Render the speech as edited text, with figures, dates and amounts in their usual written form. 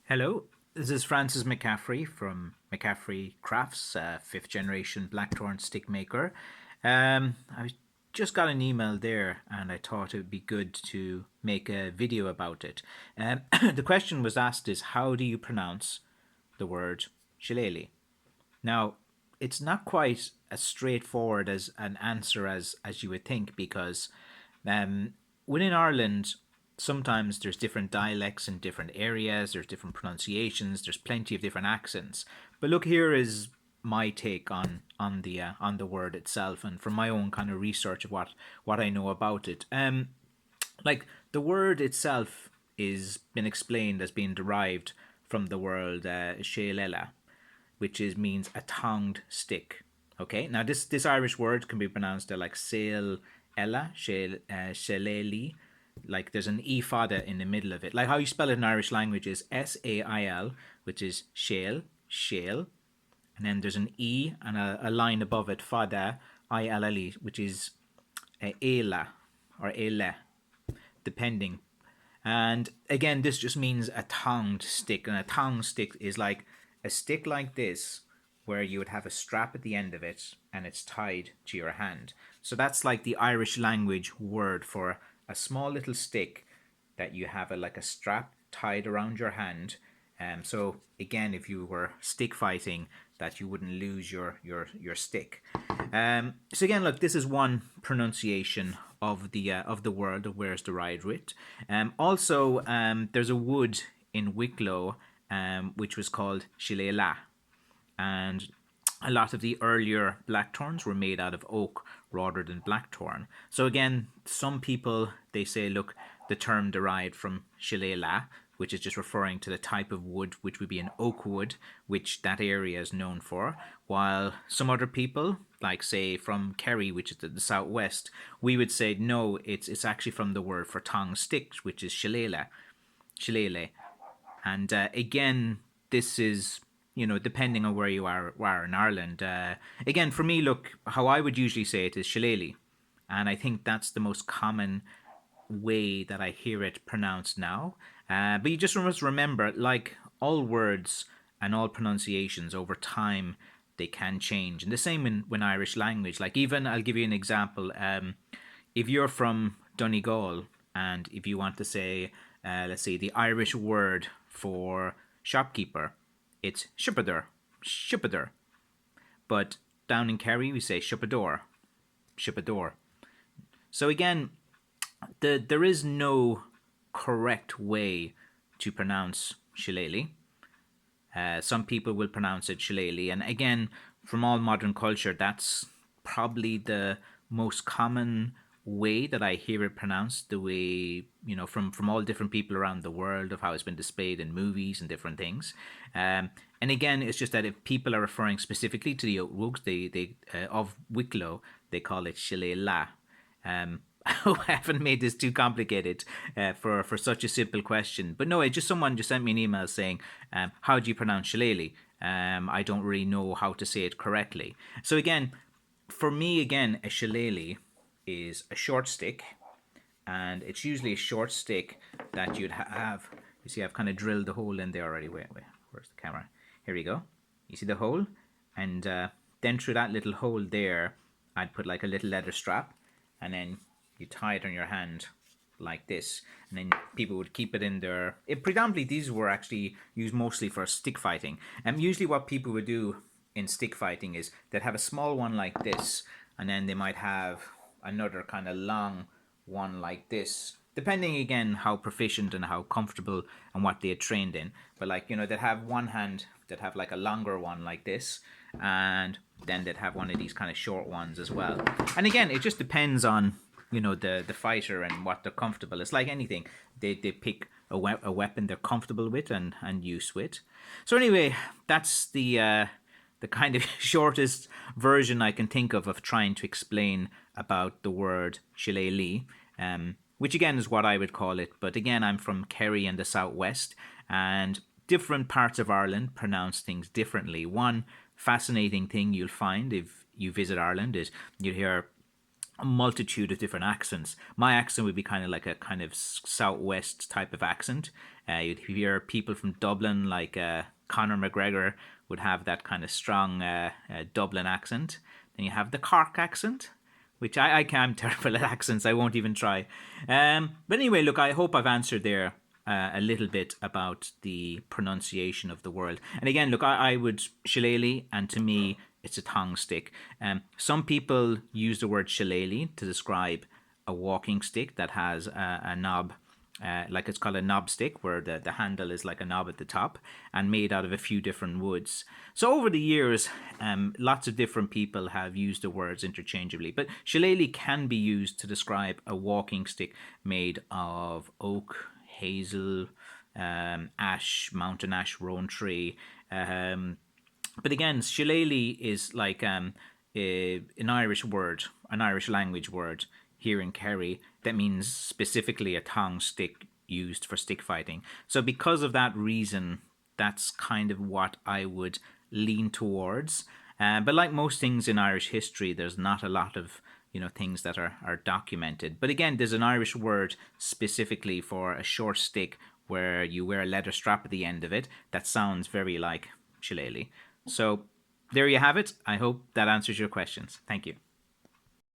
Hello, this is Francis McCaffrey from McCaffrey Crafts, fifth generation blackthorn stick maker. I just got an email there and I thought it would be good to make a video about it. The question was asked is how do you pronounce the word shillelagh? Now, it's not quite as straightforward as an answer as you would think because um, within Ireland, sometimes there's different dialects in different areas, there's different pronunciations, there's plenty of different accents. But look, here is my take on the word itself, and from my own kind of research of what I know about it. Like the word itself is been explained as being derived from the word Shillelagh, which is means a thonged stick. Okay, now this Irish word can be pronounced like Sail-Éille, Shillelagh. Like there's an e fada in the middle of it. Like how you spell it in Irish language is Sail, which is shale, shale, and then there's an e and a line above it fada ille, which is Éile or Éile, depending. And again, this just means a tongued stick. And a tongued stick is like a stick like this, where you would have a strap at the end of it and it's tied to your hand. So that's like the Irish language word for a small little stick that you have like a strap tied around your hand. So again, if you were stick fighting, that you wouldn't lose your stick. So again, look, this is one pronunciation of the word of where it's derived with. Also, there's a wood in Wicklow which was called Shillelagh, and a lot of the earlier blackthorns were made out of oak rather than blackthorn. So again, some people they say, look, the term derived from Shillelagh, which is just referring to the type of wood, which would be an oak wood, which that area is known for. While some other people, like say from Kerry, which is the southwest, we would say no, it's actually from the word for tongue sticks, which is Shillelagh, Shillelagh. And again, this is depending on where you are in Ireland. Again, for me, look, how I would usually say it is Shillelagh, and I think that's the most common way that I hear it pronounced now. But you just must remember, like all words and all pronunciations over time, they can change. And the same in Irish language. Like even, I'll give you an example. If you're from Donegal and if you want to say, let's say the Irish word for shopkeeper, it's shippador, shippador. But down in Kerry, we say shippador, shippador. So again, there is no correct way to pronounce Shillelagh. Some people will pronounce it Shillelagh, and again, from all modern culture, that's probably the most common way that I hear it pronounced. The way from all different people around the world of how it's been displayed in movies and different things. And again, it's just that if people are referring specifically to the Oak they of Wicklow, they call it Shillelagh. I hope I haven't made this too complicated for such a simple question. But no, someone just sent me an email saying, how do you pronounce Shillelagh? I don't really know how to say it correctly. So again, for me, again, a Shillelagh is a short stick, and it's usually a short stick that you'd have. You see, I've kind of drilled the hole in there already. Wait, where's the camera? Here we go. You see the hole? And then through that little hole there, I'd put like a little leather strap, and then you tie it on your hand like this, and then people would keep it in there. Predominantly, these were actually used mostly for stick fighting. And usually what people would do in stick fighting is they'd have a small one like this, and then they might have another kind of long one like this, depending again how proficient and how comfortable and what they had trained in. But like, they'd have one hand that have like a longer one like this, and then they'd have one of these kind of short ones as well. And again, it just depends on the fighter and what they're comfortable. It's like anything, they pick a weapon they're comfortable with and use with. So anyway, that's the kind of shortest version I can think of trying to explain about the word Shillelagh, which again is what I would call it. But again, I'm from Kerry in the southwest, and different parts of Ireland pronounce things differently. One fascinating thing you'll find if you visit Ireland is you'll hear a multitude of different accents. My accent would be kind of like a kind of southwest type of accent. You'd hear people from Dublin, like Conor McGregor, would have that kind of strong Dublin accent. Then you have the Cork accent, which I am terrible at accents. I won't even try. But anyway, look, I hope I've answered there a little bit about the pronunciation of the word. And again, look, I would Shillelagh, and to me, it's a thong stick. Some people use the word Shillelagh to describe a walking stick that has a knob, like it's called a knob stick, where the handle is like a knob at the top and made out of a few different woods. So over the years, lots of different people have used the words interchangeably, but Shillelagh can be used to describe a walking stick made of oak, hazel, ash, mountain ash, rowan tree. But again, Shillelagh is like an Irish word, an Irish language word here in Kerry that means specifically a thong stick used for stick fighting. So because of that reason, that's kind of what I would lean towards. But like most things in Irish history, there's not a lot of things that are documented. But again, there's an Irish word specifically for a short stick where you wear a leather strap at the end of it that sounds very like Shillelagh. So there you have it. I hope that answers your questions. Thank you.